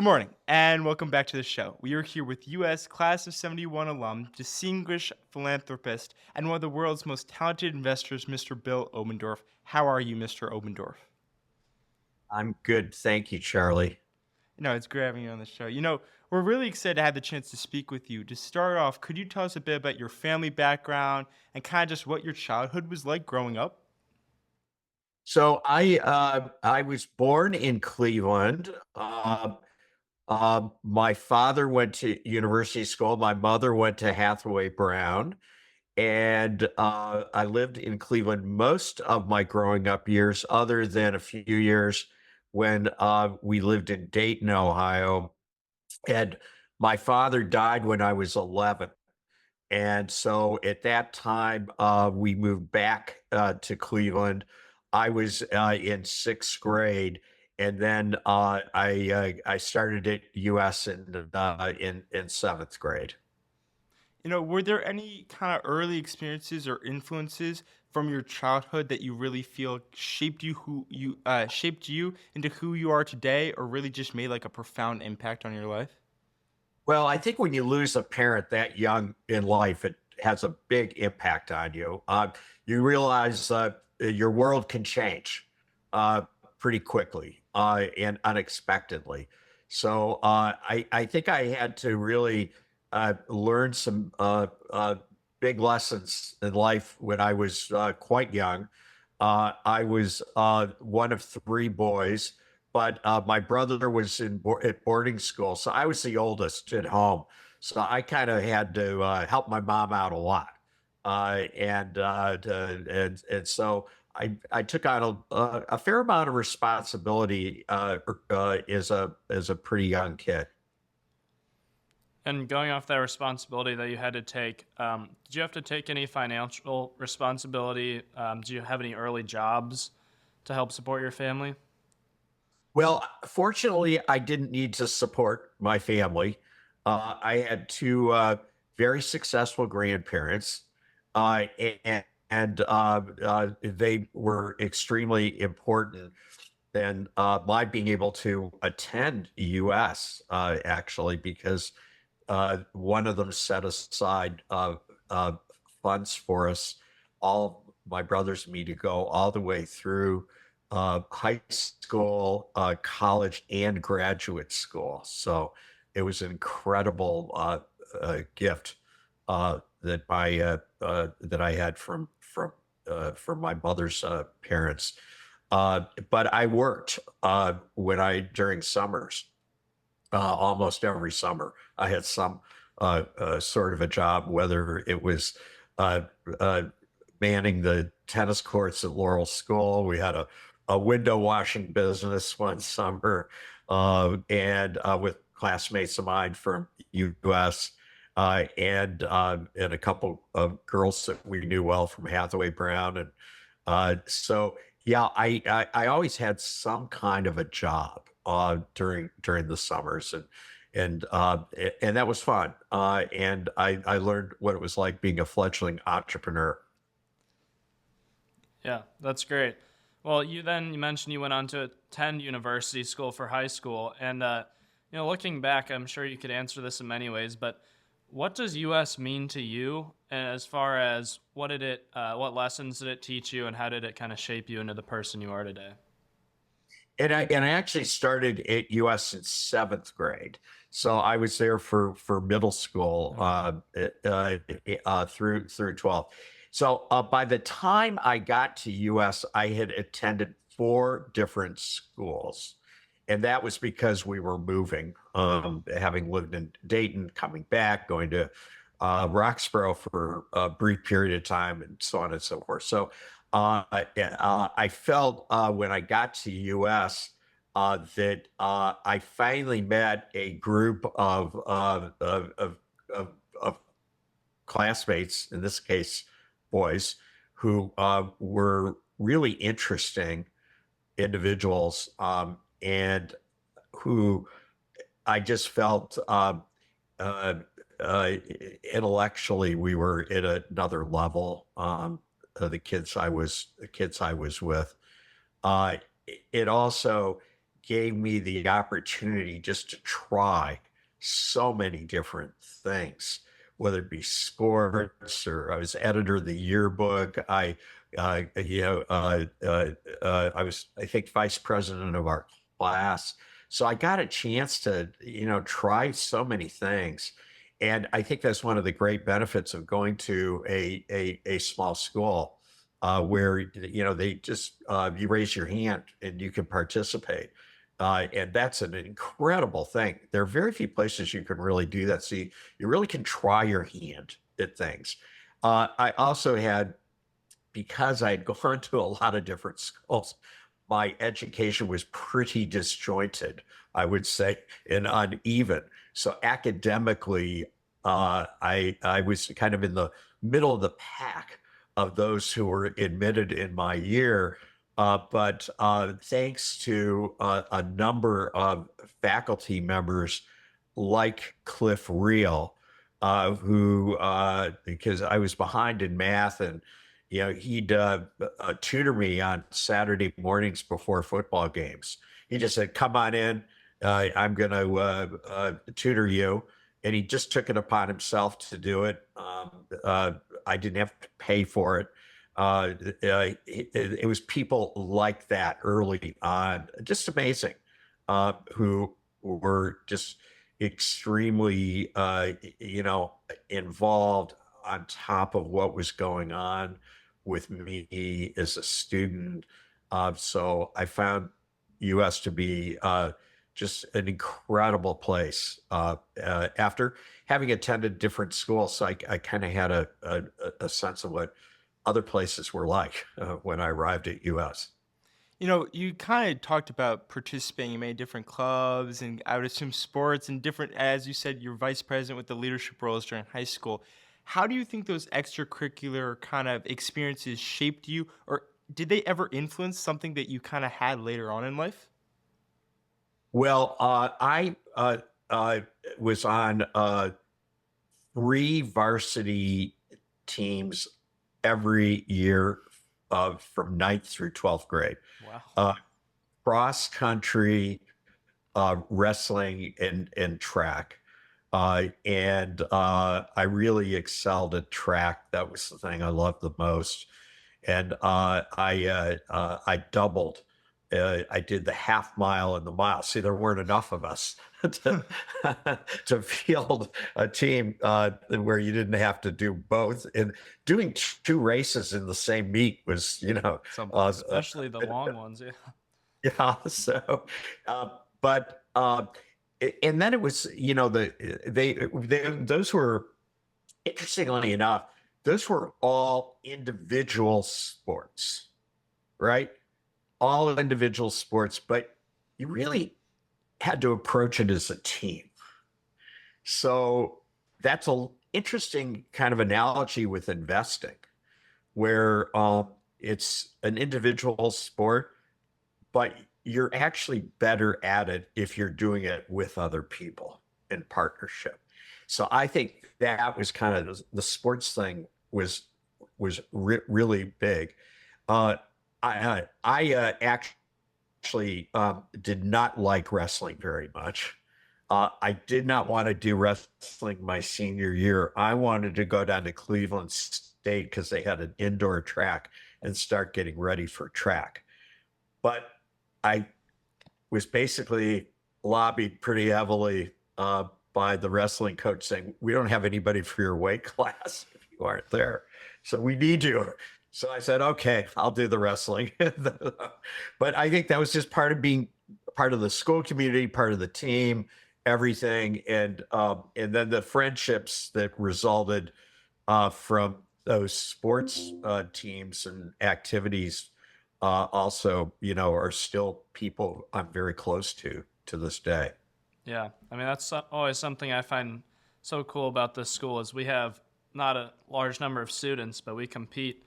Good morning, and welcome back to the show. We are here with U.S. Class of 71 alum, distinguished philanthropist, and one of the world's most talented investors, Mr. Bill Obendorf. How are you, Mr. Obendorf? I'm good. Thank you, Charlie. No, it's great having you on the show. We're really excited to have the chance to speak with you. To start off, could you tell us a bit about your family background and kind of just what your childhood was like growing up? So I was born in Cleveland. My father went to university school. My mother went to Hathaway Brown, and I lived in Cleveland most of my growing up years, other than a few years when we lived in Dayton, Ohio. And my father died when I was 11. And so at that time, we moved back to Cleveland. I was in sixth grade, and then I started at US in seventh grade. Were there any kind of early experiences or influences from your childhood that you really feel shaped you into who you are today, or really just made like a profound impact on your life? Well, I think when you lose a parent that young in life, it has a big impact on you. You realize your world can change pretty quickly and unexpectedly. So I think I had to really learn some big lessons in life when I was quite young. I was one of three boys, but my brother was at boarding school, so I was the oldest at home. So I kind of had to help my mom out a lot, and so I took on a fair amount of responsibility as a pretty young kid. And going off that responsibility that you had to take, did you have to take any financial responsibility? Did you have any early jobs to help support your family? Well, fortunately, I didn't need to support my family. I had two very successful grandparents, and they were extremely important in my being able to attend US, actually, because one of them set aside funds for us, all my brothers and me, to go all the way through high school, college, and graduate school. So it was an incredible gift that I had from my mother's parents. But I worked when I during summers, almost every summer. I had some sort of a job, whether it was uh, uh, manning the tennis courts at Laurel School. We had a window washing business one summer, and with classmates of mine from US. And a couple of girls that we knew well from Hathaway Brown, and so yeah, I always had some kind of a job during the summers, and that was fun. And I learned what it was like being a fledgling entrepreneur. Yeah, that's great. Well, you mentioned you went on to attend university school for high school, and looking back, I'm sure you could answer this in many ways, but what does U.S. mean to you, as far as what lessons did it teach you, and how did it kind of shape you into the person you are today? And I actually started at US in seventh grade, so I was there for middle school Okay. through 12. So by the time I got to US, I had attended four different schools, and that was because we were moving, having lived in Dayton, coming back, going to Roxborough for a brief period of time, and so on and so forth. So I felt when I got to US that I finally met a group of classmates, in this case, boys, who were really interesting individuals, and who I just felt uh, intellectually we were at another level. The kids I was with. Uh, it also gave me the opportunity just to try so many different things, whether it be sports or I was editor of the yearbook. I was, I think, vice president of our class. So I got a chance to, try so many things. And I think that's one of the great benefits of going to a small school where, they just, you raise your hand and you can participate. And that's an incredible thing. There are very few places you can really do that. So you really can try your hand at things. I also had, because I had gone to a lot of different schools, my education was pretty disjointed, I would say, and uneven. So academically, I was kind of in the middle of the pack of those who were admitted in my year. But thanks to a number of faculty members like Cliff Reel, who, because I was behind in math, and he'd tutor me on Saturday mornings before football games. He just said, "Come on in. I'm going to tutor you." And he just took it upon himself to do it. I didn't have to pay for it. It was people like that early on, just amazing, who were just extremely, involved on top of what was going on with me as a student. So I found U.S. to be just an incredible place. After having attended different schools, I kind of had a sense of what other places were like when I arrived at U.S. You kind of talked about participating in many different clubs and I would assume sports and different, as you said, you're vice president with the leadership roles during high school. How do you think those extracurricular kind of experiences shaped you, or did they ever influence something that you kind of had later on in life? Well, I was on three varsity teams every year from ninth through 12th grade. Wow. Uh, Cross country, wrestling, and track. And I really excelled at track. That was the thing I loved the most. And I doubled. I did the half mile and the mile. See, there weren't enough of us to, to field a team where you didn't have to do both. And doing two races in the same meet was, Some, especially the long ones. Yeah. yeah. So, but and then it was, those were, interestingly enough, those were all individual sports, right? All individual sports, but you really had to approach it as a team. So that's an interesting kind of analogy with investing, where it's an individual sport, but you're actually better at it if you're doing it with other people in partnership. So I think that was kind of the sports thing really big. I actually did not like wrestling very much. I did not want to do wrestling my senior year. I wanted to go down to Cleveland State because they had an indoor track and start getting ready for track. But I was basically lobbied pretty heavily by the wrestling coach saying, "We don't have anybody for your weight class if you aren't there. So we need you." So I said, "Okay, I'll do the wrestling." But I think that was just part of being part of the school community, part of the team, everything. And then the friendships that resulted from those sports teams and activities also, are still people I'm very close to this day. Yeah, I mean that's always something I find so cool about this school is we have not a large number of students, but we compete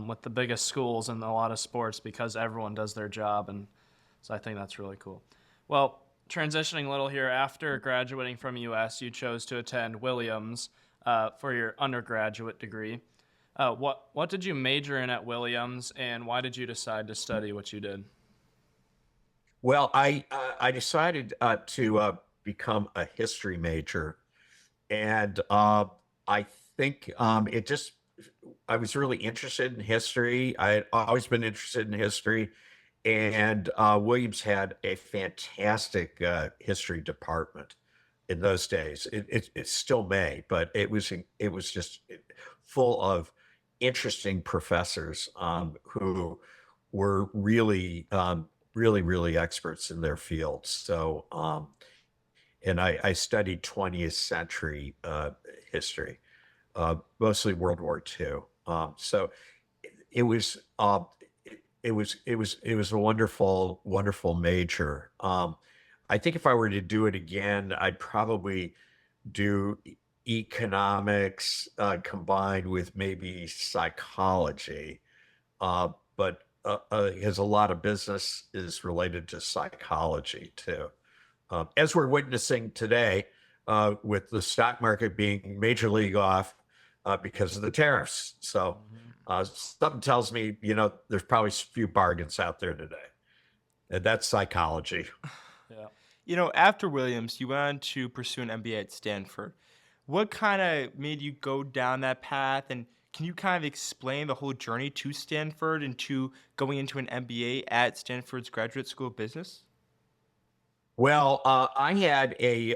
with the biggest schools in a lot of sports because everyone does their job, and so I think that's really cool. Well, transitioning a little here, after graduating from US, you chose to attend Williams for your undergraduate degree. What did you major in at Williams, and why did you decide to study what you did? Well, I decided to become a history major, and I think it just I was really interested in history. I had always been interested in history, and Williams had a fantastic history department in those days. It still may, but it was just full of interesting professors who were really really experts in their fields. So and I studied 20th century history, mostly World War II. So it was it was a wonderful major. I think if I were to do it again, I'd probably do economics combined with maybe psychology. But Because a lot of business is related to psychology too, as we're witnessing today with the stock market being major league off because of the tariffs. So Mhm. something tells me, there's probably a few bargains out there today. And that's psychology. Yeah. After Williams, you went on to pursue an MBA at Stanford. What kind of made you go down that path? And can you kind of explain the whole journey to Stanford and to going into an MBA at Stanford's Graduate School of Business? Well, I had a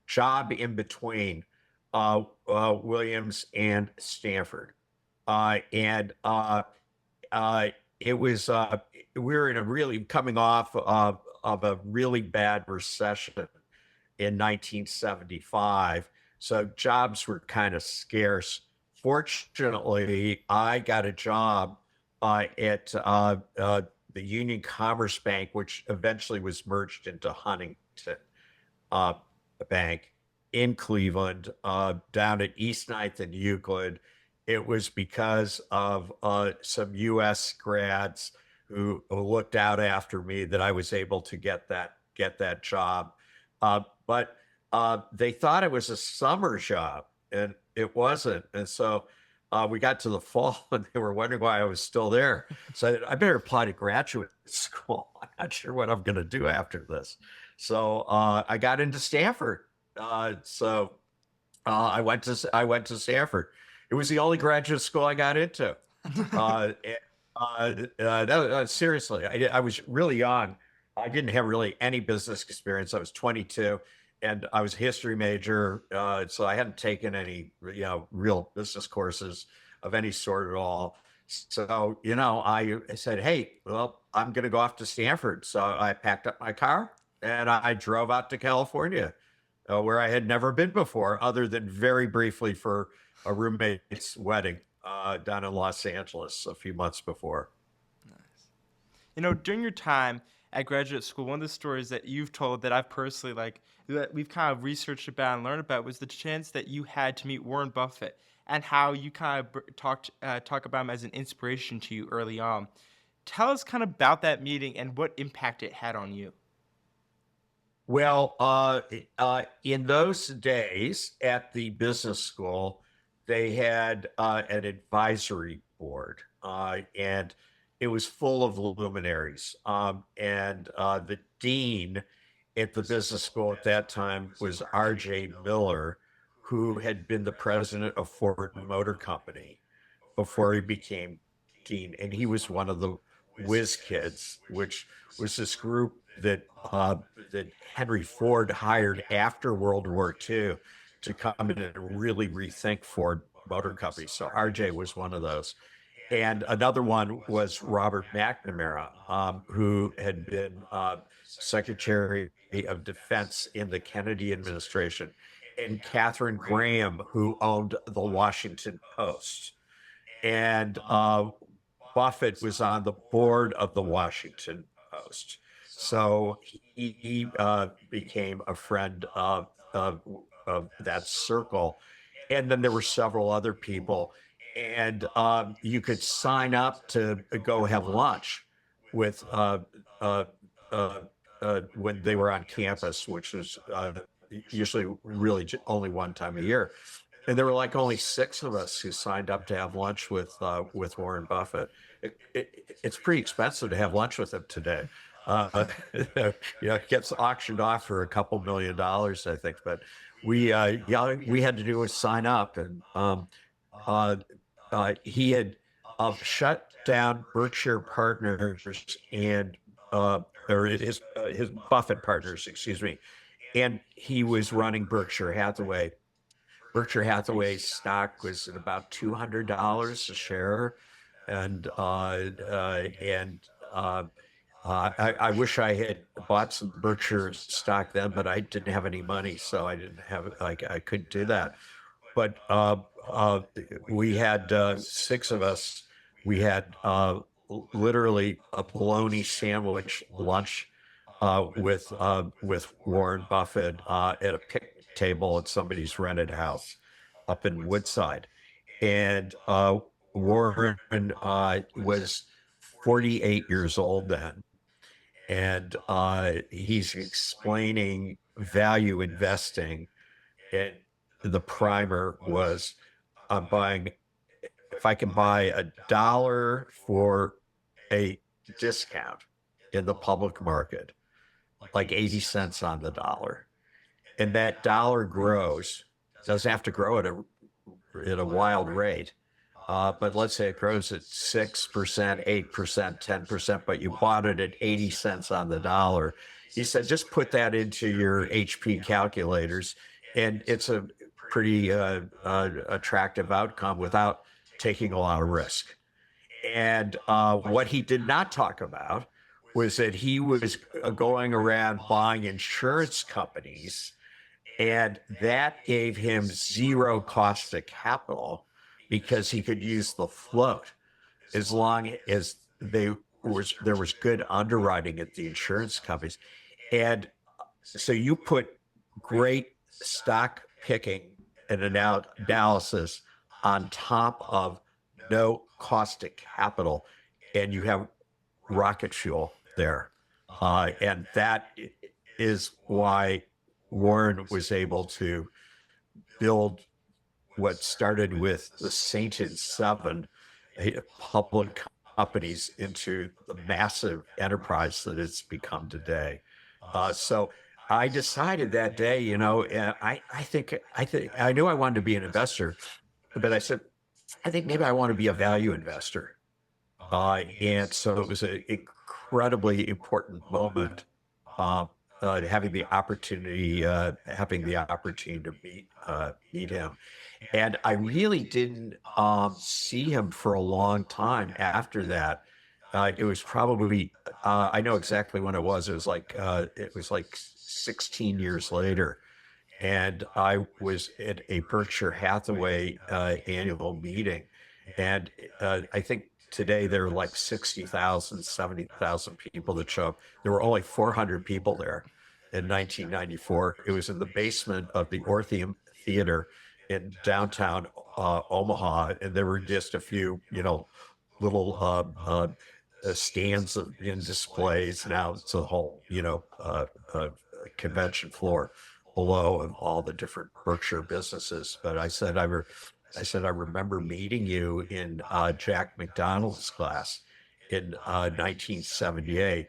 job in between Williams and Stanford. And it was We were in a really coming off of a really bad recession in 1975, so jobs were kind of scarce. Fortunately, I got a job at the Union Commerce Bank, which eventually was merged into Huntington uh, Bank in Cleveland, down at East Ninth and Euclid. It was because of some U.S. grads who looked out after me that I was able to get that job. But They thought it was a summer job, and it wasn't. And so we got to the fall, and they were wondering why I was still there. So I better apply to graduate school. I'm not sure what I'm going to do after this. So I got into Stanford. I went to Stanford. It was the only graduate school I got into. Uh, and, Seriously, I was really young. I didn't have really any business experience. I was 22, and I was a history major, so I hadn't taken any, real business courses of any sort at all. So, I said, "Hey, well, I'm going to go off to Stanford." So I packed up my car and I drove out to California, where I had never been before, other than very briefly for a roommate's wedding down in Los Angeles a few months before. Nice. During your time at graduate school, one of the stories that you've told that I've personally that we've kind of researched about and learned about was the chance that you had to meet Warren Buffett and how you kind of talk about him as an inspiration to you early on. Tell us kind of about that meeting and what impact it had on you. Well, in those days at the business school, they had an advisory board, and it was full of luminaries. And The dean at the business school at that time was R.J. Miller, who had been the president of Ford Motor Company before he became dean, and he was one of the whiz kids, which was this group that Henry Ford hired after World War II to come in and really rethink Ford Motor Company. So RJ was one of those. And another one was Robert McNamara, who had been Secretary of Defense in the Kennedy administration, and Katharine Graham, who owned the Washington Post. And Buffett was on the board of the Washington Post. So he became a friend of that circle. And then there were several other people. And you could sign up to go have lunch with uh, uh, when they were on campus, which was usually really only one time a year. And there were like only six of us who signed up to have lunch with Warren Buffett. It's pretty expensive to have lunch with him today. It gets auctioned off for a couple $1 million, I think. But we had to do was sign up, and uh, he had shut down Berkshire Partners and or his Buffett Partners, excuse me, and he was running Berkshire Hathaway. Berkshire Hathaway stock was at about $200 a share, and I wish I had bought some Berkshire stock then, but I didn't have any money, so I didn't have like I couldn't do that. But we had six of us. We had literally a bologna sandwich lunch with Warren Buffett at a picnic table at somebody's rented house up in Woodside, and Warren was 48 years old then, and he's explaining value investing, and the primer was, I'm buying, if I can buy $1 for a discount in the public market, like 80 cents on the dollar, and that dollar grows, doesn't have to grow at a wild rate. But let's say it grows at 6%, 8%, 10%, but you bought it at 80 cents on the dollar. He said, just put that into your HP calculators, and it's a pretty attractive outcome without taking a lot of risk. And what he did not talk about was that he was going around buying insurance companies, and that gave him zero cost of capital because he could use the float as long as there was good underwriting at the insurance companies. And so you put great stock picking and analysis on top of no cost of capital, and you have rocket fuel there. And that is why Warren was able to build what started with the Sainted Seven public companies into the massive enterprise that it's become today. So I decided that day, and I think I knew I wanted to be an investor, but I said, I think maybe I want to be a value investor. And so it was an incredibly important moment, having the opportunity to meet him. And I really didn't see him for a long time after that. It was probably I know exactly when it was. It was like 16 years later, and I was at a Berkshire Hathaway annual meeting, and I think today there are like 60,000, 70,000 people that show up. There were only 400 people there in 1994. It was in the basement of the Orpheum Theater in downtown Omaha, and there were just a few, little stands and displays. Now it's a whole, convention floor below and all the different Berkshire businesses. But I said, I remember meeting you in Jack McDonald's class in 1978.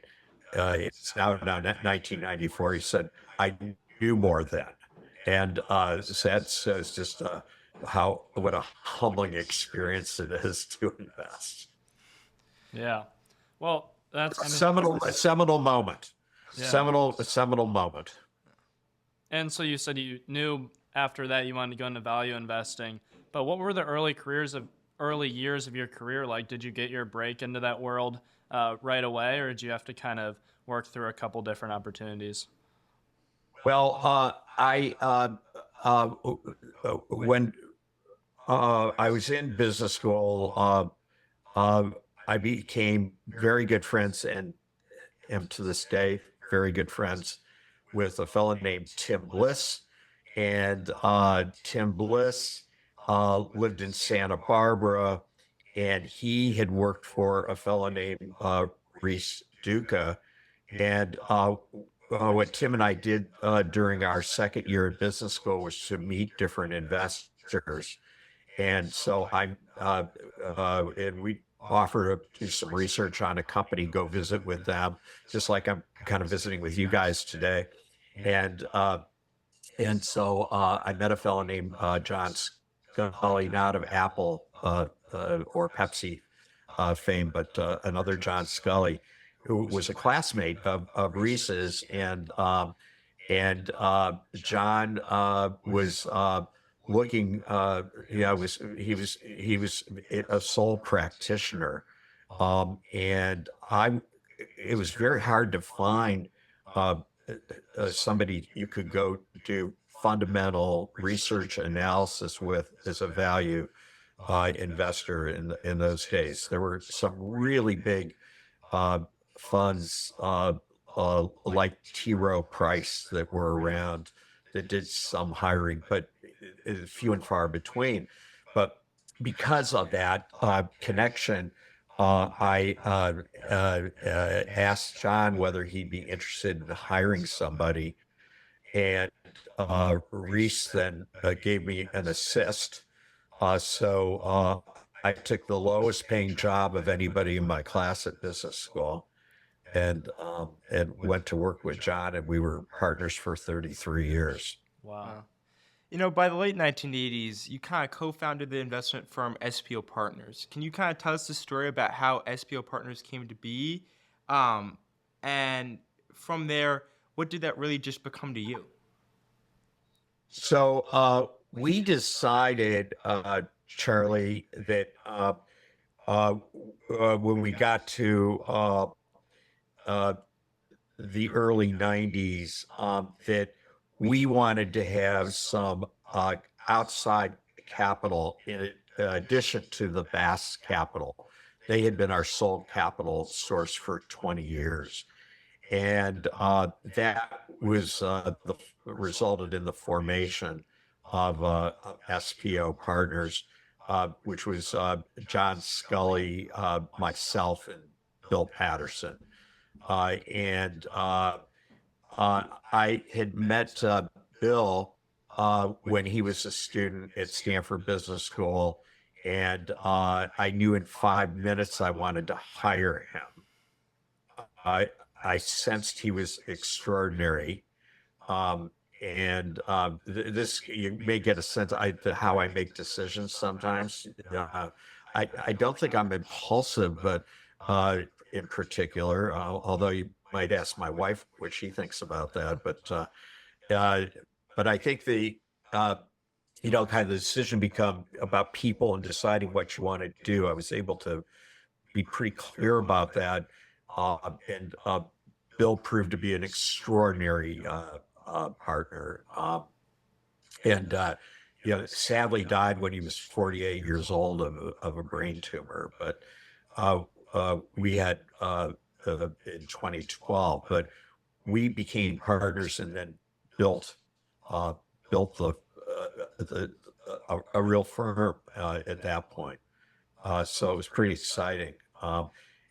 It's now 1994. He said, I knew more then. And that's just what a humbling experience it is to invest. Yeah. Well, that's a seminal moment. Yeah. Seminal moment. And so you said you knew after that you wanted to go into value investing, but what were the early years of your career like? Did you get your break into that world right away, or did you have to kind of work through a couple different opportunities? Well, when I was in business school, I became very good friends, and am to this day very good friends with a fellow named Tim Bliss. And Tim Bliss lived in Santa Barbara, and he had worked for a fellow named Reese Duca. And what Tim and I did during our second year at business school was to meet different investors. And so and we offer to do some research on a company, go visit with them, just like I'm kind of visiting with you guys today. And so I met a fellow named John Scully, not of Apple or Pepsi fame, but another John Scully, who was a classmate of Reese's, and John was looking. He was a sole practitioner, and it was very hard to find uh, somebody you could go do fundamental research analysis with as a value investor in those days. There were some really big uh, funds like T. Rowe Price that were around that did some hiring, but few and far between. But because of that connection, I asked John whether he'd be interested in hiring somebody, and Reese then gave me an assist. So I took the lowest paying job of anybody in my class at business school, and went to work with John, and we were partners for 33 years. Wow. By the late 1980s, you kind of co-founded the investment firm SPO Partners. Can you kind of tell us the story about how SPO Partners came to be? And from there, what did that really just become to you? So we decided, Charlie, that when we got to the early 90s, that we wanted to have some outside capital in addition to the Bass capital. They had been our sole capital source for 20 years. And that was resulted in the formation of SPO Partners, which was John Scully, myself, and Bill Patterson. And I had met Bill when he was a student at Stanford Business School, and I knew in 5 minutes I wanted to hire him. I sensed he was extraordinary. This, you may get a sense to how I make decisions sometimes. I don't think I'm impulsive, but in particular, although you might ask my wife what she thinks about that. But I think kind of the decision become about people and deciding what you want to do. I was able to be pretty clear about that. And Bill proved to be an extraordinary partner. Sadly died when he was 48 years old of a brain tumor. But we had in 2012, but we became partners and then built a real firm at that point. So it was pretty exciting.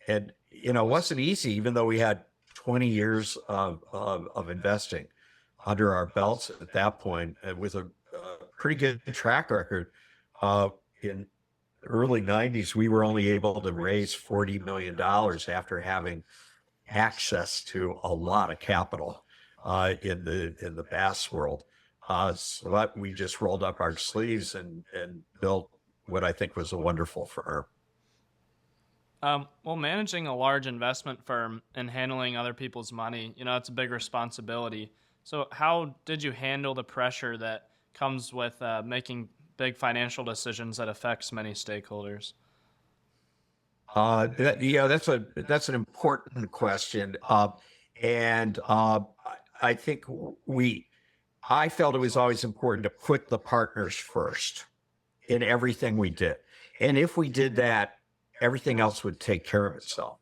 And it wasn't easy, even though we had 20 years of investing under our belts at that point, with a pretty good track record. In the early 90s, we were only able to raise $40 million after having access to a lot of capital in the Bass world. So we just rolled up our sleeves and built what I think was a wonderful firm. Well, managing a large investment firm and handling other people's money, it's a big responsibility. So how did you handle the pressure that comes with making big financial decisions that affects many stakeholders? That's an important question. I think I felt it was always important to put the partners first in everything we did. And if we did that, everything else would take care of itself.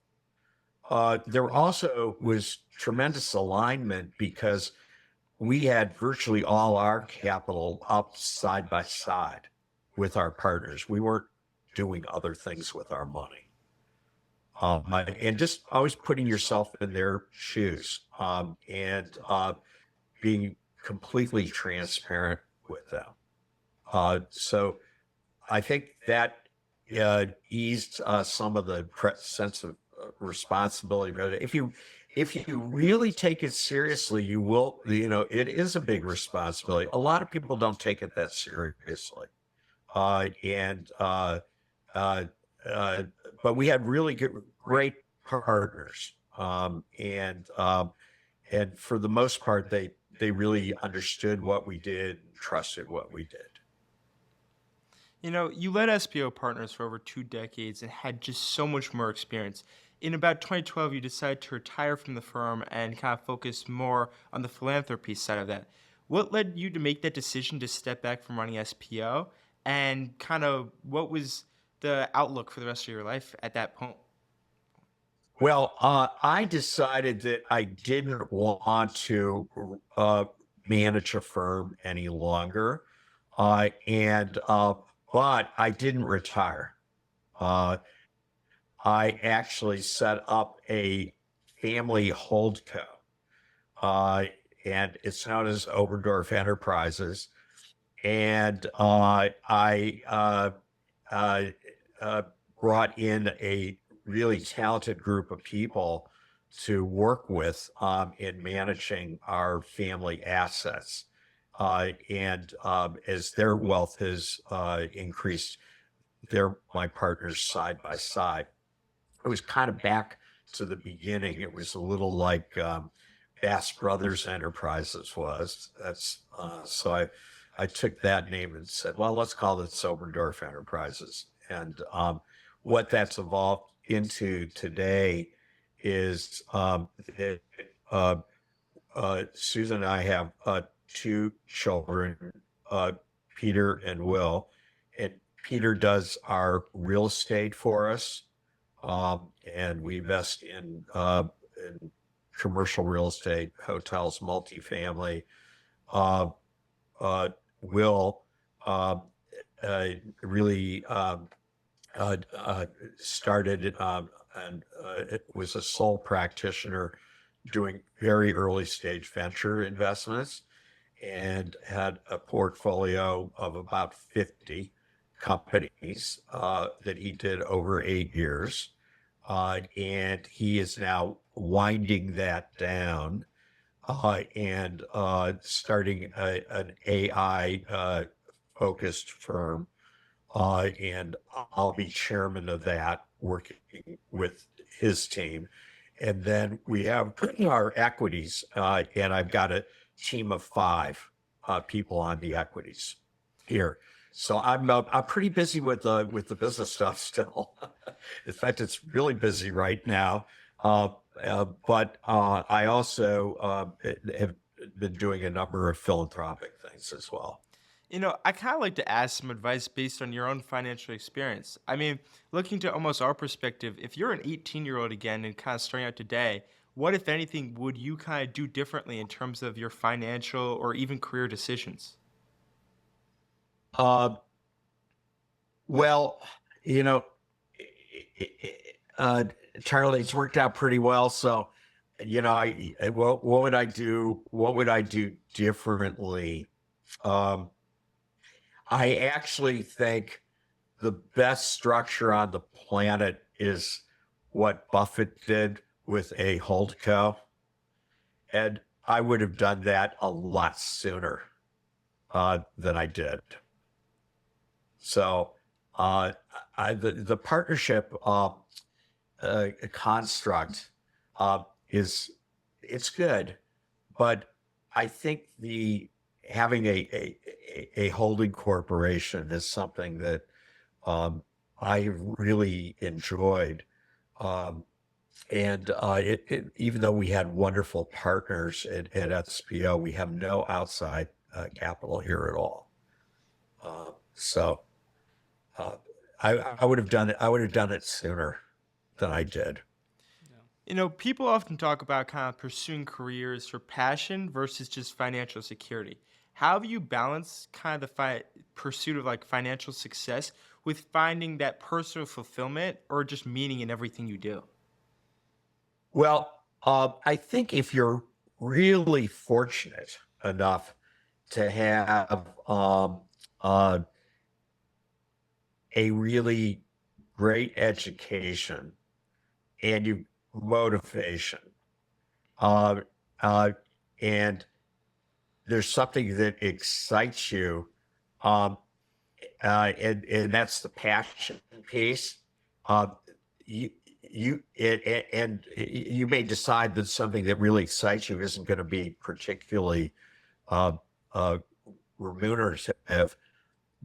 There also was tremendous alignment because we had virtually all our capital up side by side with our partners. We weren't doing other things with our money. And just always putting yourself in their shoes, and being completely transparent with them. So I think that eased some of the sense of responsibility. But if you really take it seriously, you will. It is a big responsibility. A lot of people don't take it that seriously, and uh, but we had really great partners, and for the most part, they really understood what we did, and trusted what we did. You led SPO Partners for over 2 decades and had just so much more experience. In about 2012, you decided to retire from the firm and kind of focus more on the philanthropy side of that. What led you to make that decision to step back from running SPO? And kind of what was the outlook for the rest of your life at that point? Well, I decided that I didn't want to manage a firm any longer, and but I didn't retire. Uh, I actually set up a family holdco, uh, and it's known as Obendorf Enterprises. And I uh, uh, brought in a really talented group of people to work with in managing our family assets. And as their wealth has increased, they're my partners side by side. It was kind of back to the beginning. It was a little like Bass Brothers Enterprises was. So I took that name and said, well, let's call it Obendorf Enterprises. And what that's evolved into today is that Susan and I have two children, uh, Peter and Will. And Peter does our real estate for us, and we invest in commercial real estate, hotels, multifamily. Uh, Will really started and it was a sole practitioner doing very early stage venture investments and had a portfolio of about 50 companies that he did over 8 years. And he is now winding that down and starting an AI focused firm. And I'll be chairman of that, working with his team. And then we have our equities, and I've got a team of 5 people on the equities here. So I'm pretty busy with the business stuff still. In fact, it's really busy right now. But I also have been doing a number of philanthropic things as well. I kind of like to ask some advice based on your own financial experience. I mean, looking to almost our perspective, if you're an 18-year-old again and kind of starting out today, what, if anything, would you kind of do differently in terms of your financial or even career decisions? Uh, well, you know, uh, Charlie, it's worked out pretty well. So, what would I do? What would I do differently? Um, I actually think the best structure on the planet is what Buffett did with a holdco. And I would have done that a lot sooner than I did. So the partnership construct is it's good, but I think the having a holding corporation is something that I really enjoyed. Um, and even though we had wonderful partners at SPO, we have no outside capital here at all. So uh, I would have done it. I would have done it sooner than I did. People often talk about kind of pursuing careers for passion versus just financial security. How have you balanced kind of the pursuit of like financial success with finding that personal fulfillment or just meaning in everything you do? Well, I think if you're really fortunate enough to have a really great education and you motivation, uh, uh, and there's something that excites you, um, and that's the passion piece. Uh, you and you may decide that something that really excites you isn't going to be particularly uh, uh, remunerative,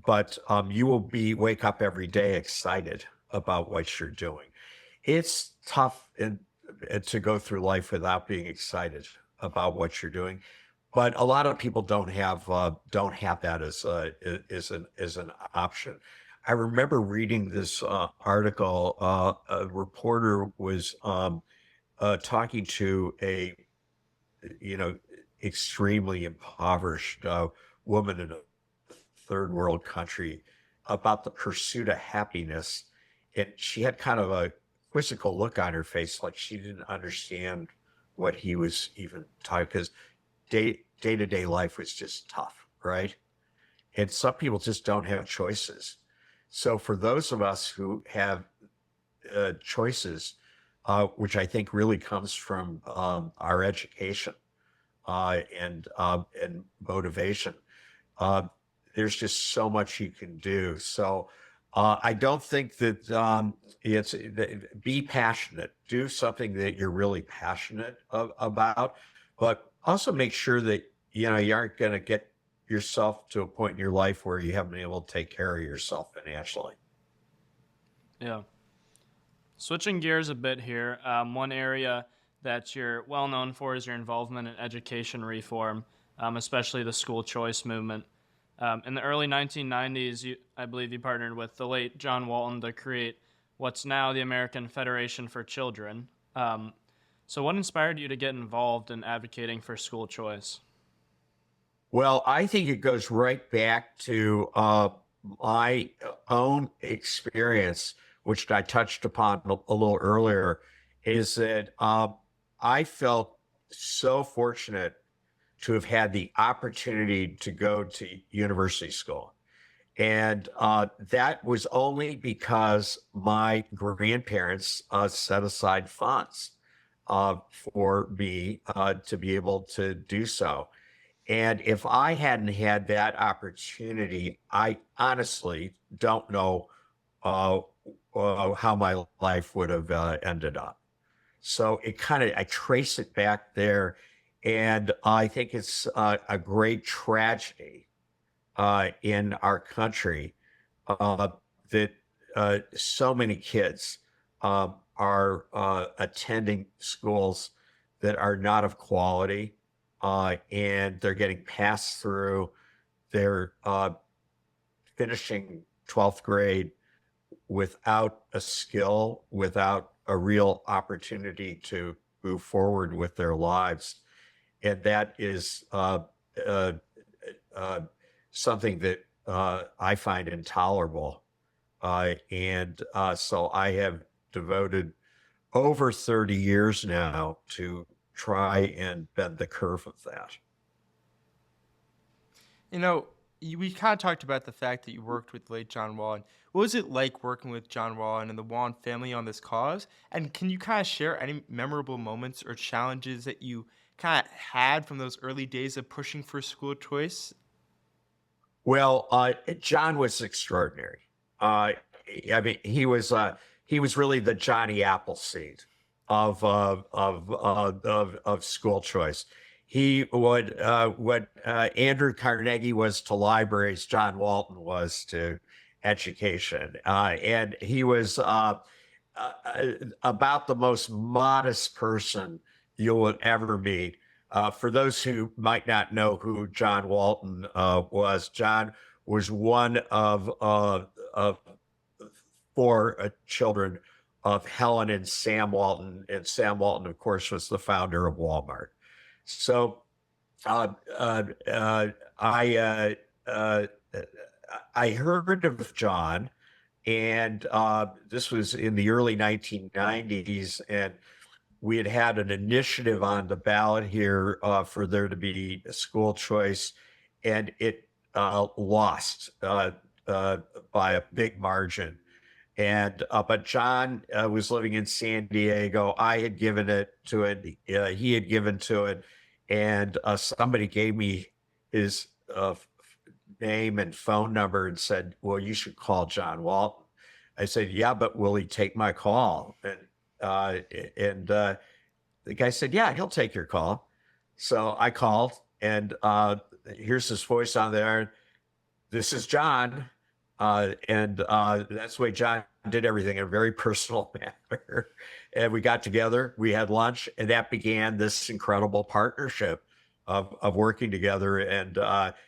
but you will wake up every day excited about what you're doing. It's tough and to go through life without being excited about what you're doing, but a lot of people don't have that as an option. I remember reading this article. A reporter was talking to a you know extremely impoverished woman in a third world country about the pursuit of happiness, and she had kind of a quizzical look on her face, like she didn't understand what he was even talking, because day-to-day life was just tough, right? And some people just don't have choices. So for those of us who have choices, which I think really comes from our education and motivation, uh, there's just so much you can do. So I don't think that be passionate, do something that you're really passionate about, but also make sure that you aren't going to get yourself to a point in your life where you haven't been able to take care of yourself financially. Yeah. Switching gears a bit here, one area that you're well known for is your involvement in education reform, especially the school choice movement. In the early 1990s, I believe you partnered with the late John Walton to create what's now the American Federation for Children. So what inspired you to get involved in advocating for school choice? Well, I think it goes right back to my own experience, which I touched upon a little earlier, is that I felt so fortunate to have had the opportunity to go to university school. And that was only because my grandparents set aside funds for me to be able to do so. And if I hadn't had that opportunity, I honestly don't know uh, how my life would have ended up. So I trace it back there. And I think it's a great tragedy in our country uh, that so many kids are attending schools that are not of quality, and they're getting passed through. They're finishing 12th grade without a skill, without a real opportunity to move forward with their lives. And that is uh, uh, something that I find intolerable. So I have devoted over 30 years now to try and bend the curve of that. You know, we kind of talked about the fact that you worked with late John Walton. What was it like working with John Walton and the Walton family on this cause? And can you kind of share any memorable moments or challenges that you kind of had from those early days of pushing for school choice? Well, John was extraordinary. I mean, he was really the Johnny Appleseed of school choice. He would what Andrew Carnegie was to libraries, John Walton was to education, and he was about the most modest person you will ever meet. For those who might not know who John Walton was, John was one of four children of Helen and Sam Walton. And Sam Walton, of course, was the founder of Walmart. So uh, uh, uh, I, uh, I heard of John, and this was in the early 1990s. And we had an initiative on the ballot here for there to be a school choice, and it lost by a big margin. But John was living in San Diego. I had given it to it. He had given to it, and somebody gave me his name and phone number and said, "Well, you should call John Walton." I said, "Yeah, but will he take my call?" Uh, and the guy said, "Yeah, he'll take your call." So I called, and here's his voice on there. "This is John." And that's the way John did everything in a very personal manner. And we got together, we had lunch, and that began this incredible partnership of working together. And,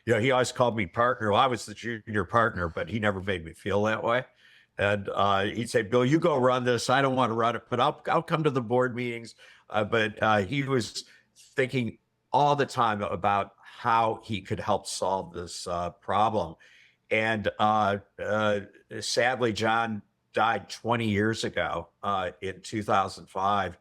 he always called me partner. Well, I was the junior partner, but he never made me feel that way. And he'd say, "Bill, you go run this. I don't want to run it, but I'll come to the board meetings." But he was thinking all the time about how he could help solve this problem. And sadly, John died 20 years ago in 2005.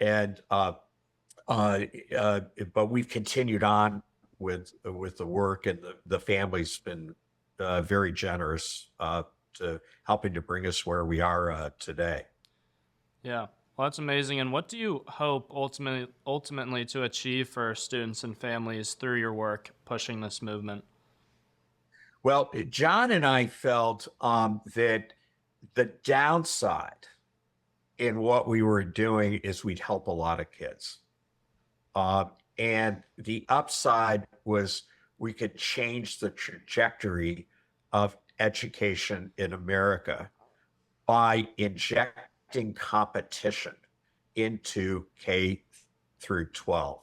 And but we've continued on with the work, and the family's been very generous to helping to bring us where we are today. Yeah. Well, that's amazing. And what do you hope ultimately to achieve for students and families through your work pushing this movement? Well, John and I felt that the downside in what we were doing is we'd help a lot of kids. And the upside was we could change the trajectory of education in America by injecting competition into K through 12.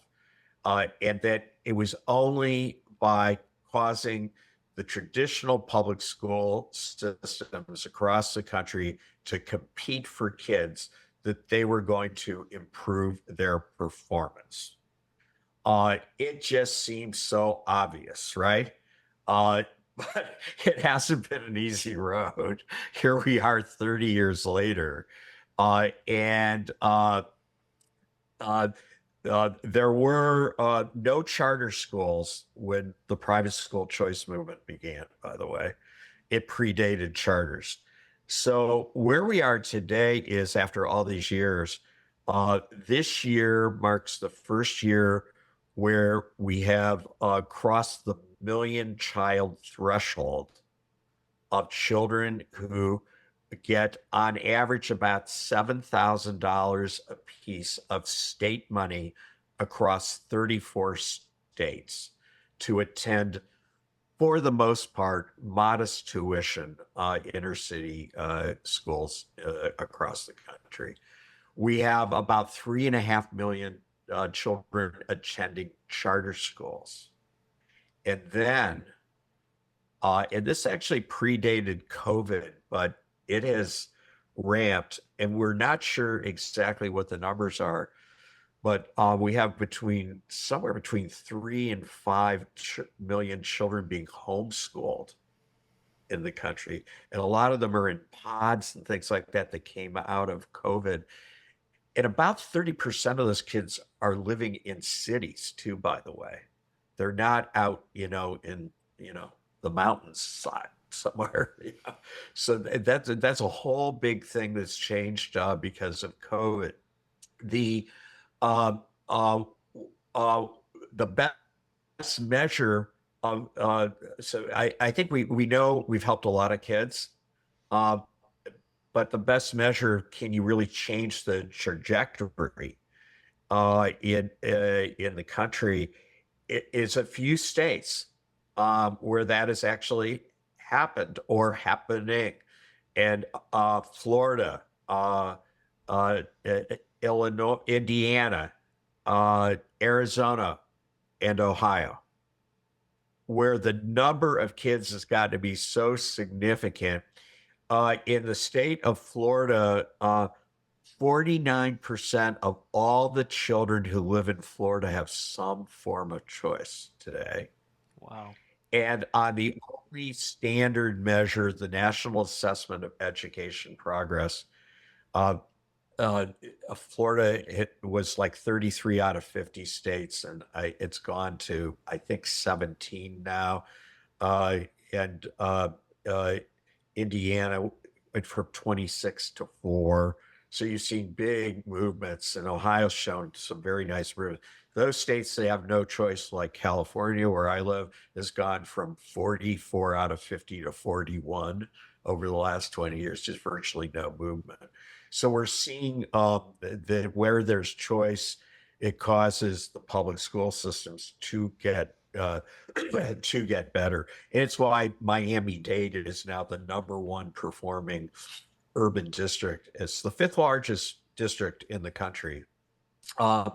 And that it was only by causing the traditional public school systems across the country to compete for kids that they were going to improve their performance. It just seems so obvious, right? But it hasn't been an easy road. Here we are 30 years later. And There were no charter schools when the private school choice movement began, by the way. It predated charters. So where we are today is, after all these years, this year marks the first year where we have crossed the million child threshold of children who get on average about $7,000 a piece of state money across 34 states to attend, for the most part, modest tuition inner city schools across the country. We have about 3.5 million children attending charter schools. And this actually predated COVID, but it has ramped, and we're not sure exactly what the numbers are, but we have somewhere between 3 and 5 million children being homeschooled in the country. And a lot of them are in pods and things like that that came out of COVID. And about 30% of those kids are living in cities too, by the way. They're not out, in, the mountains side somewhere. So that's a whole big thing that's changed because of COVID. The uh, uh, the best measure of so I think we know we've helped a lot of kids, uh, but the best measure, can you really change the trajectory in the country? It is a few states where that has actually happened or happening. And Florida, Illinois, Indiana, Arizona, and Ohio, where the number of kids has got to be so significant. In the state of Florida, 49% of all the children who live in Florida have some form of choice today. Wow. And on the only standard measure, the National Assessment of Education Progress, uh, Florida was like 33 out of 50 states, and it's gone to, I think, 17 now. And Indiana went from 26 to 4. So you've seen big movements, and Ohio's shown some very nice movement. Those states that have no choice, like California, where I live, has gone from 44 out of 50 to 41 over the last 20 years, just virtually no movement. So we're seeing that where there's choice, it causes the public school systems to get to get better. And it's why Miami-Dade is now the #1 performing urban district. It's the 5th largest district in the country. Uh,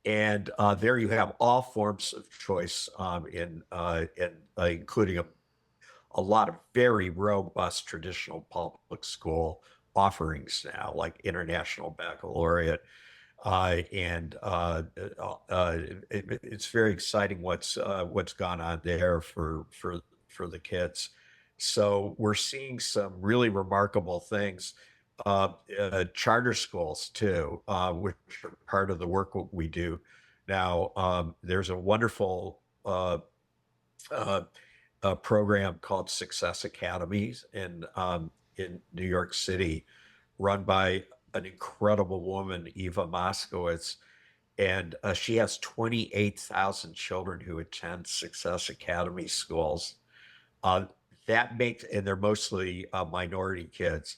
and there you have all forms of choice including a lot of very robust traditional public school offerings now, like International Baccalaureate. It's very exciting what's gone on there for the kids. So we're seeing some really remarkable things. Charter schools too, which are part of the work we do. Now, there's a wonderful a program called Success Academies in New York City, run by an incredible woman, Eva Moskowitz, and she has 28,000 children who attend Success Academy schools. Uh, and they're mostly minority kids.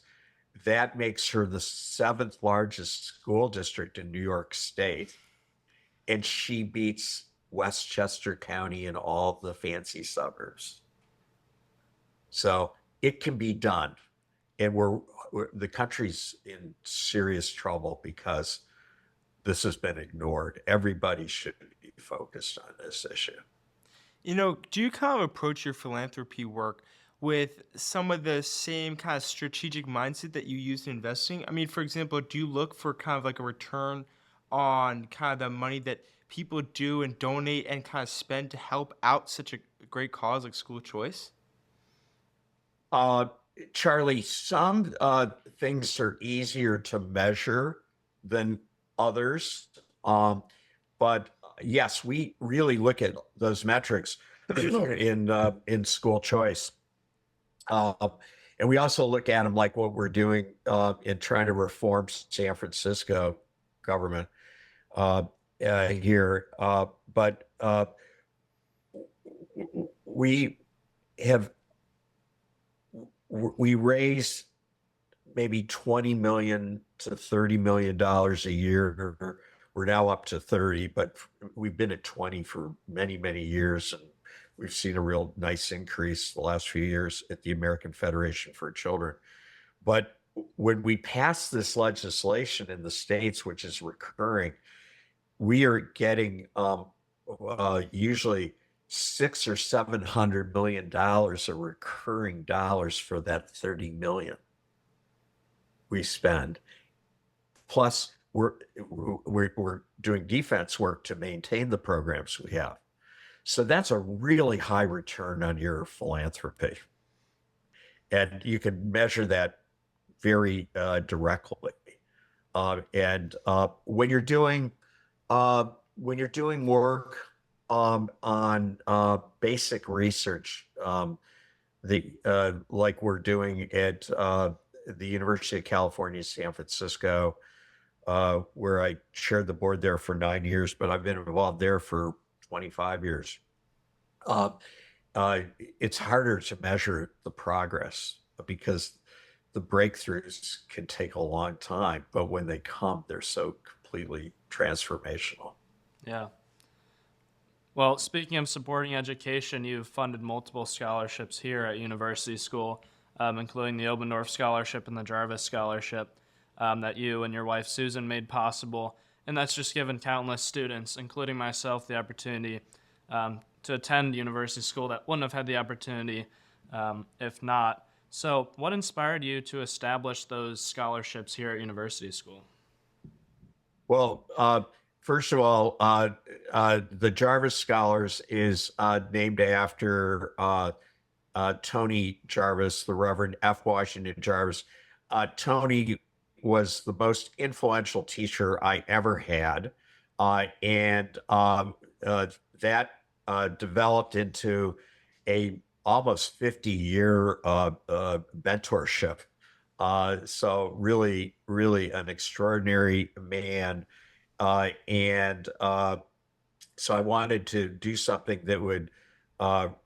That makes her the 7th largest school district in New York State, and she beats Westchester County and all the fancy suburbs. So it can be done. And the country's in serious trouble because this has been ignored. Everybody should be focused on this issue. Do you kind of approach your philanthropy work with some of the same kind of strategic mindset that you use in investing? I mean, for example, do you look for kind of like a return on kind of the money that people do and donate and kind of spend to help out such a great cause like school choice? Uh, Charlie, some things are easier to measure than others. But yes, we really look at those metrics in school choice. And we also look at them like what we're doing in trying to reform San Francisco government here. But we have we raise maybe $20 million to $30 million a year. We're now up to 30, but we've been at 20 for many, many years. And we've seen a real nice increase the last few years at the American Federation for Children. But when we pass this legislation in the States, which is recurring, we are getting usually $600 or $700 million of recurring dollars for that 30 million we spend. Plus, we're doing defense work to maintain the programs we have. So that's a really high return on your philanthropy, and you can measure that very directly. When you're doing work on basic research, like we're doing at the University of California, San Francisco, where I chaired the board there for 9 years, but I've been involved there for 25 years. It's harder to measure the progress because the breakthroughs can take a long time, but when they come, they're so completely transformational. Yeah. Well, speaking of supporting education, you've funded multiple scholarships here at University School, including the Obendorf Scholarship and the Jarvis Scholarship that you and your wife Susan made possible. And that's just given countless students, including myself, the opportunity to attend University School that wouldn't have had the opportunity if not. So what inspired you to establish those scholarships here at University School? Well, first of all, the Jarvis Scholars is named after Tony Jarvis, the Reverend F. Washington Jarvis. Tony was the most influential teacher I ever had, and that developed into a almost 50-year mentorship So really, really an extraordinary man. And So I wanted to do something that would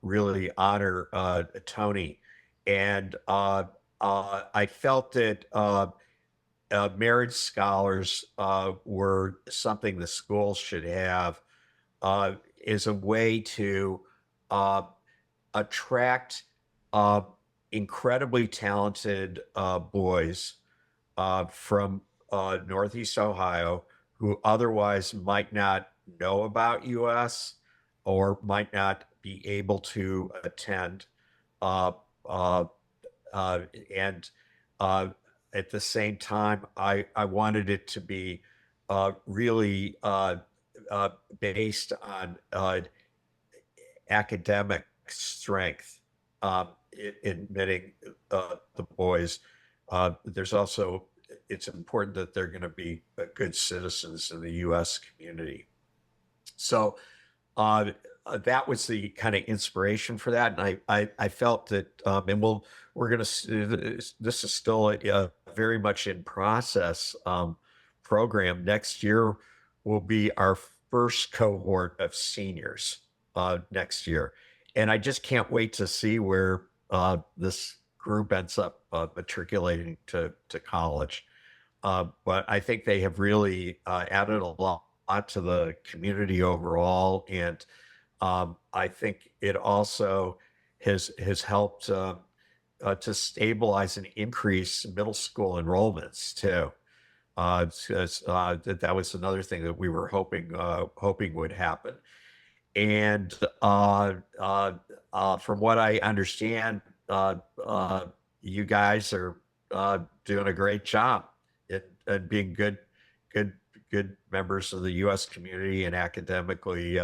really honor Tony. And I felt that merit scholars were something the schools should have as a way to uh, attract uh, incredibly talented boys from Northeast Ohio who otherwise might not know about US or might not be able to attend. Uh, uh, and At the same time, I wanted it to be really uh, based on academic strength, admitting the boys. There's also, it's important that they're going to be good citizens in the U.S. community. So uh, that was the kind of inspiration for that, and I felt that, and we're going to. This is still a very much in process program. Next year will be our first cohort of seniors next year, and I just can't wait to see where this group ends up matriculating to college. But I think they have really added a lot to the community overall, and I think it also has helped to stabilize and increase middle school enrollments too. That was another thing that we were hoping would happen. And From what I understand, you guys are doing a great job at being good, good members of the U.S. community and academically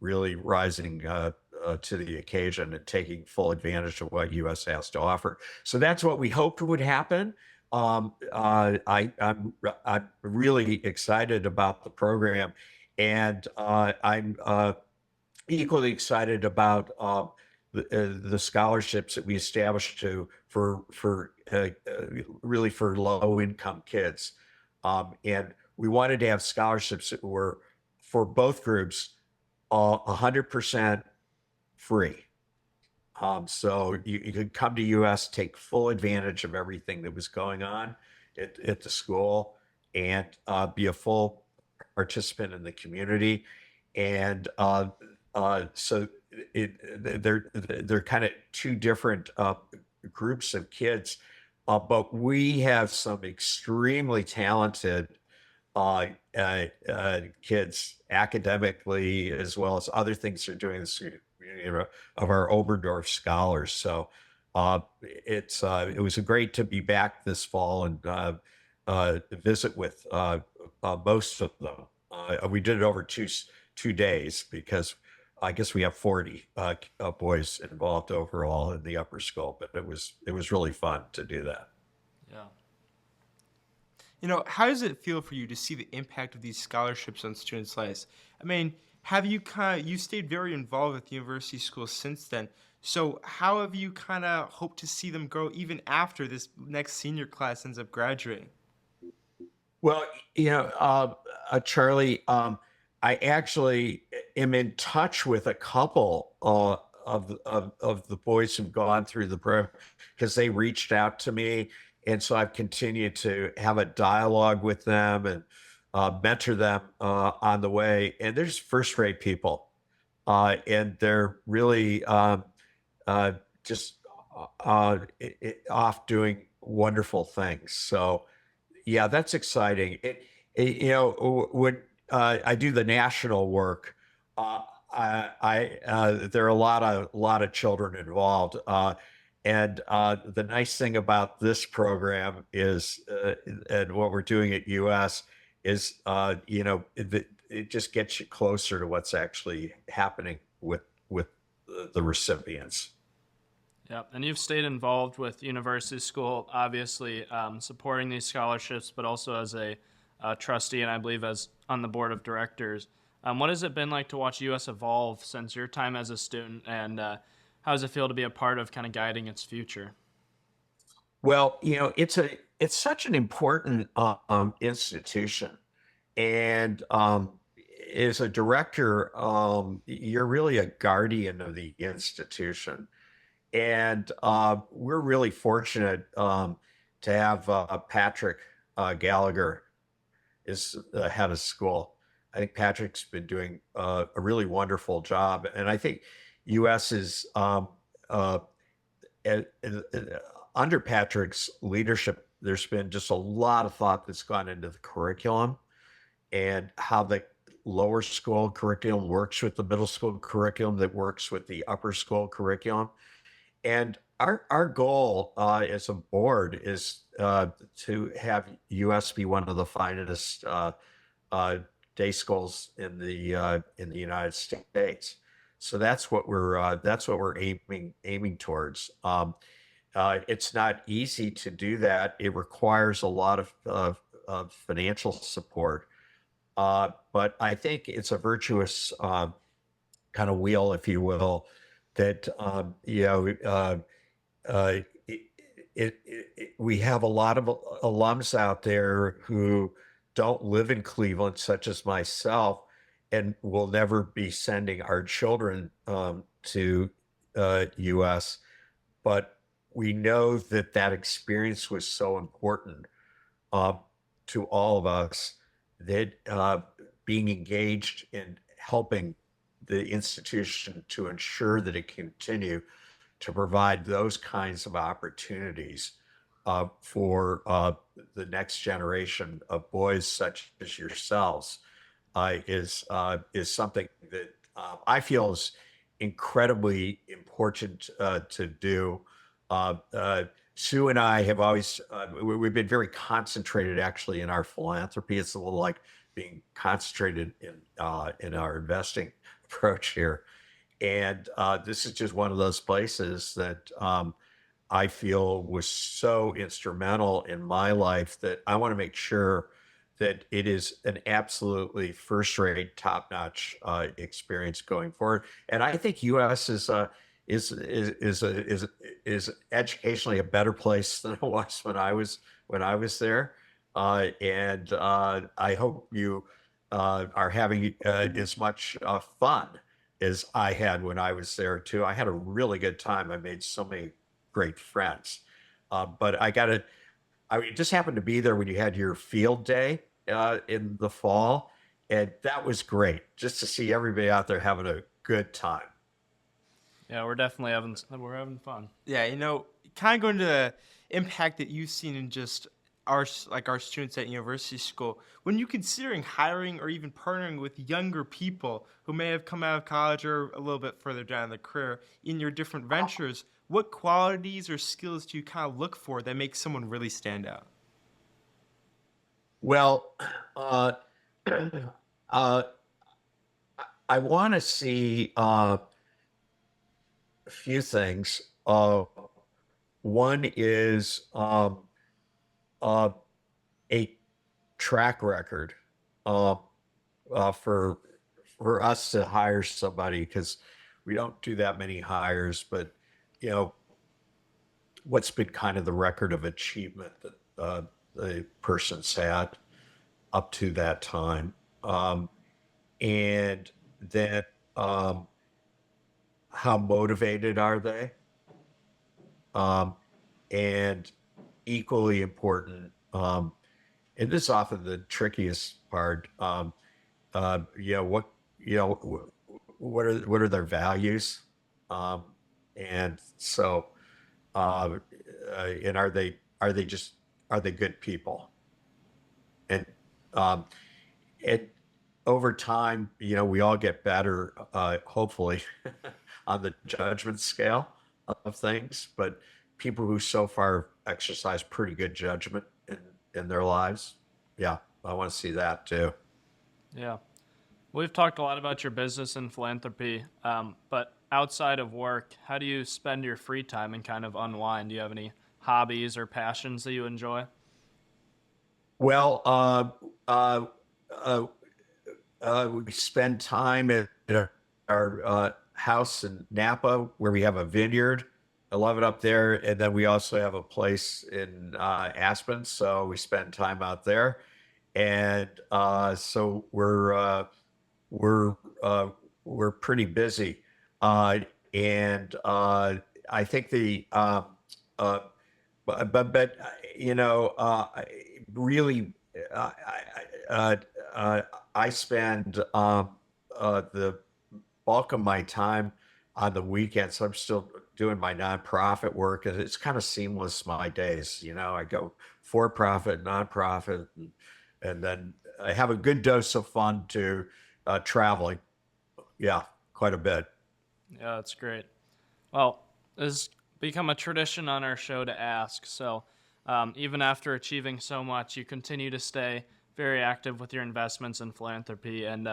really rising to the occasion and taking full advantage of what U.S. has to offer. So that's what we hoped would happen. I'm really excited about the program, and I'm equally excited about the scholarships that we established really for low income kids, and we wanted to have scholarships that were for both groups 100% free. So you could come to US, take full advantage of everything that was going on at the school, and be a full participant in the community. And so they're kind of two different groups of kids, but we have some extremely talented kids academically as well as other things they're doing in the community of our Obendorf scholars. So it was great to be back this fall and visit with most of them. We did it over two days because I guess we have 40 boys involved overall in the upper school, but it was really fun to do that. Yeah. How does it feel for you to see the impact of these scholarships on students' lives? I mean, have you stayed very involved with university schools since then? So how have you kind of hoped to see them grow even after this next senior class ends up graduating? Well, Charlie, I actually am in touch with a couple of the boys who've gone through the program because they reached out to me, and so I've continued to have a dialogue with them and mentor them on the way. And they're just first-rate people, and they're really just off doing wonderful things. So yeah, that's exciting. When I do the national work, there are a lot of children involved, and the nice thing about this program is, and what we're doing at US is, it just gets you closer to what's actually happening with the recipients. Yeah, and you've stayed involved with university school, obviously supporting these scholarships, but also as a trustee and I believe as on the board of directors. What has it been like to watch US evolve since your time as a student, and how does it feel to be a part of kind of guiding its future? Well, it's such an important institution, and as a director, you're really a guardian of the institution, and we're really fortunate to have Patrick Gallagher is the head of school. I think Patrick's been doing a really wonderful job, and I think U.S. is uh, under Patrick's leadership. There's been just a lot of thought that's gone into the curriculum and how the lower school curriculum works with the middle school curriculum that works with the upper school curriculum. And our goal as a board is to have US be one of the finest uh, day schools in the United States. So that's what we're aiming towards. It's not easy to do that. It requires a lot of financial support, but I think it's a virtuous kind of wheel, if you will, that uh, it, we have a lot of alums out there who don't live in Cleveland, such as myself, and will never be sending our children to U.S. But we know that that experience was so important uh, to all of us that being engaged in helping the institution to ensure that it continue to provide those kinds of opportunities for the next generation of boys such as yourselves is something that I feel is incredibly important to do. Sue and I have always we've been very concentrated actually in our philanthropy. It's a little like being concentrated in our investing approach here. And this is just one of those places that I feel was so instrumental in my life that I want to make sure that it is an absolutely first-rate, top-notch experience going forward. And I think U.S. is educationally a better place than it was when I was there. And I hope you are having as much fun as I had when I was there too. I had a really good time. I made so many great friends. But I mean, just happened to be there when you had your field day in the fall, and that was great just to see everybody out there having a good time. Yeah, we're having fun. Yeah, kind of going to the impact that you've seen in just our students at university school. When you considering hiring or even partnering with younger people who may have come out of college or a little bit further down in the career in your different ventures, what qualities or skills do you kind of look for that make someone really stand out? Well, uh, uh, I want to see a few things. One is uh, a track record uh, for us to hire somebody because we don't do that many hires. But you know, what's been kind of the record of achievement that the person's had up to that time, and then how motivated are they? Um, and equally important, and this is often the trickiest part. What you know, what are their values? Um, and so, and are they good people? And um, it over time, we all get better, hopefully, on the judgment scale of things. But people who so far exercise pretty good judgment in their lives, yeah, I want to see that too. Yeah. We've talked a lot about your business and philanthropy, but outside of work, how do you spend your free time and kind of unwind? Do you have any hobbies or passions that you enjoy? Well, uh, uh, we spend time at our house in Napa where we have a vineyard. I love it up there. And then we also have a place in Aspen, so we spend time out there. And so we're uh, we're pretty busy, uh, and I think uh, you know, really, I spend the bulk of my time on the weekends. I'm still doing my nonprofit work, and it's kind of seamless my days. You know, I go for profit, nonprofit, and then I have a good dose of fun too, traveling. Yeah, quite a bit. Yeah, that's great. Well, it's become a tradition on our show to ask. So, even after achieving so much, you continue to stay very active with your investments and philanthropy. And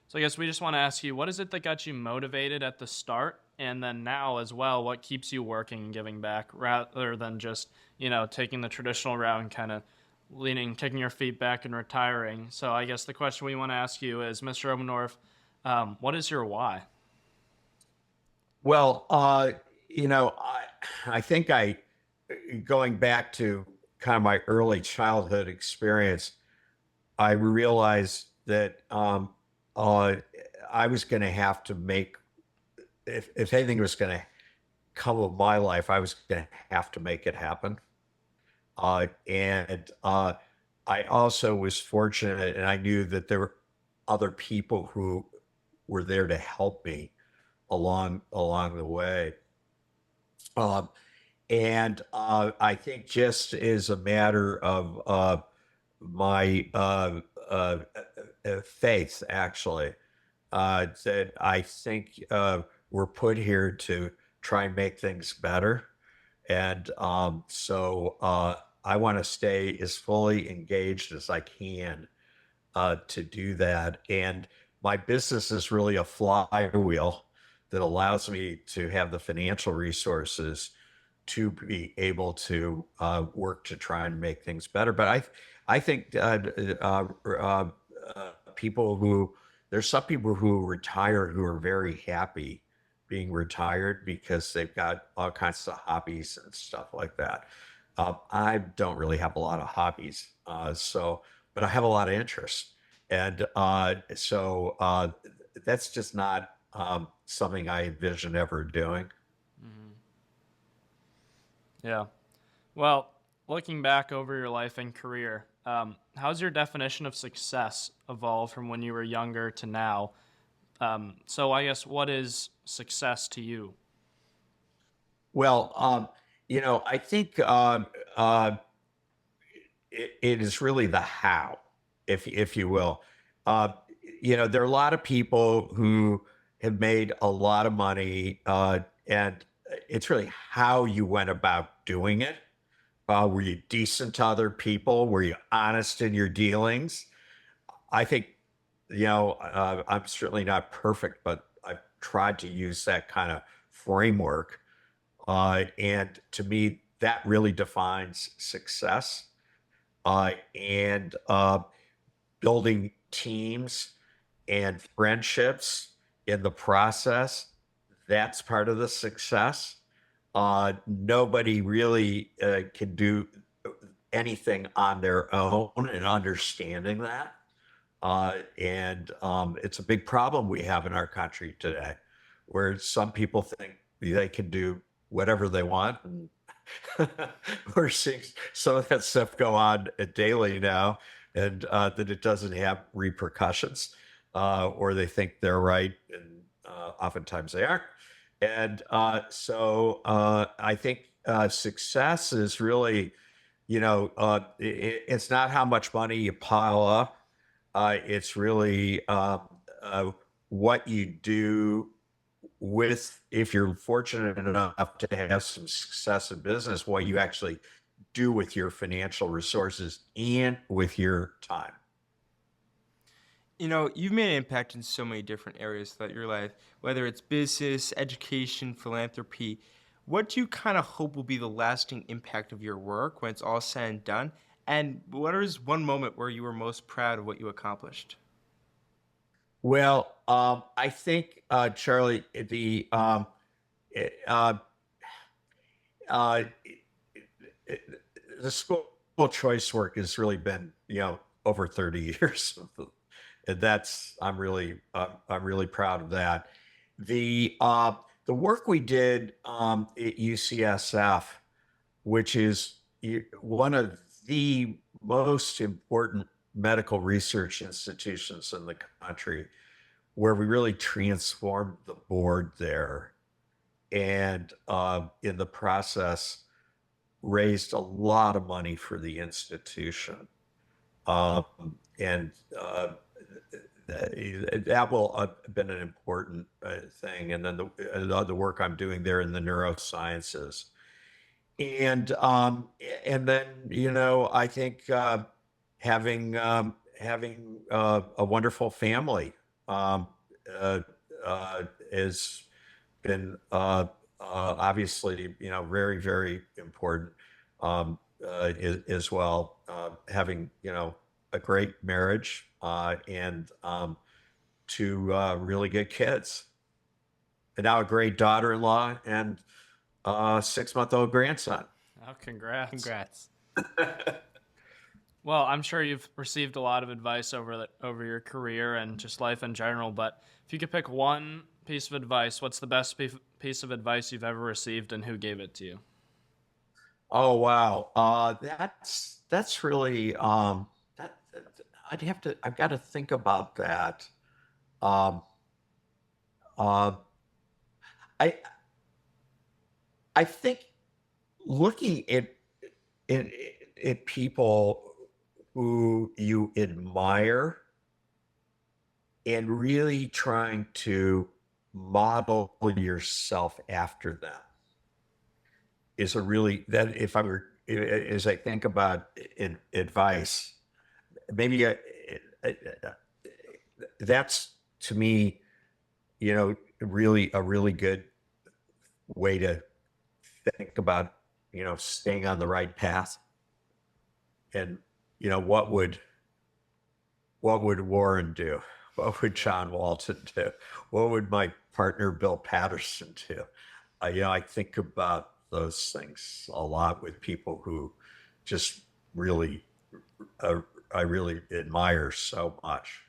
so, I guess we just want to ask you, what is it that got you motivated at the start, and then now as well? What keeps you working and giving back rather than just taking the traditional route and kind of kicking your feet back and retiring? So, I guess the question we want to ask you is, Mr. Obendorf, what is your why? Well, I think going back to kind of my early childhood experience, I realized that uh, I was going to have to make, if anything was going to come of my life, I was going to have to make it happen. And I also was fortunate, and I knew that there were other people who were there to help me along the way. Um, and I think just as a matter of my faith, actually, that I think we're put here to try and make things better. And I want to stay as fully engaged as I can to do that. And my business is really a flywheel that allows me to have the financial resources to be able to work to try and make things better. But I think people who there's some people who retire who are very happy being retired because they've got all kinds of hobbies and stuff like that. I don't really have a lot of hobbies, but I have a lot of interests, and that's just not something I envision ever doing. Hmm. Yeah. Well, looking back over your life and career, how's your definition of success evolved from when you were younger to now? So I guess, what is success to you? Well, I think it is really the how, if you will. Uh, there are a lot of people who have made a lot of money, and it's really how you went about doing it. Were you decent to other people? Were you honest in your dealings? I think, I'm certainly not perfect, but I've tried to use that kind of framework. And to me, that really defines success. And building teams and friendships in the process, that's part of the success. Nobody really can do anything on their own, and understanding that. And It's a big problem we have in our country today, where some people think they can do whatever they want. And we're seeing some of that stuff go on daily now, and that it doesn't have repercussions, or they think they're right, and oftentimes they aren't. And I think success is really, it's not how much money you pile up. It's really what you do with, if you're fortunate enough to have some success in business, what you actually do with your financial resources and with your time. You've made an impact in so many different areas throughout your life, whether it's business, education, philanthropy. What do you kind of hope will be the lasting impact of your work when it's all said and done? And what is one moment where you were most proud of what you accomplished? Well, I think, Charlie, the the school choice work has really been, over 30 years, and I'm really proud of that. The work we did at UCSF, which is one of the most important medical research institutions in the country, where we really transformed the board there, and in the process raised a lot of money for the institution. And that will have been an important thing. And then the work I'm doing there in the neurosciences. And then, I think having a wonderful family has been obviously, very, very important as well. Having, a great marriage and two really good kids, and now a great daughter-in-law and a 6-month-old grandson. Oh, congrats. Congrats. Well, I'm sure you've received a lot of advice over your career and just life in general, but if you could pick one piece of advice, what's the best piece of advice you've ever received, and who gave it to you? Oh, wow. That's really I've got to think about that. Um, uh, I I think looking at people who you admire and really trying to model yourself after them is a really, that if I were, as I think about advice, maybe uh, that's, to me, really a really good way to think about, staying on the right path. And, what would Warren do? What would John Walton do? What would my partner Bill Patterson do? I think about those things a lot with people who just really, I really admire so much.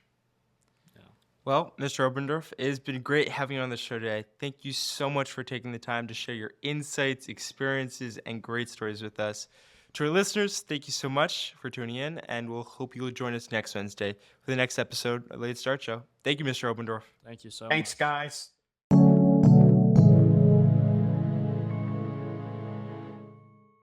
Well, Mr. Obendorf, it has been great having you on the show today. Thank you so much for taking the time to share your insights, experiences, and great stories with us. To our listeners, thank you so much for tuning in, and we'll hope you'll join us next Wednesday for the next episode of Late Start Show. Thank you, Mr. Obendorf. Thank you so much. Thanks, guys.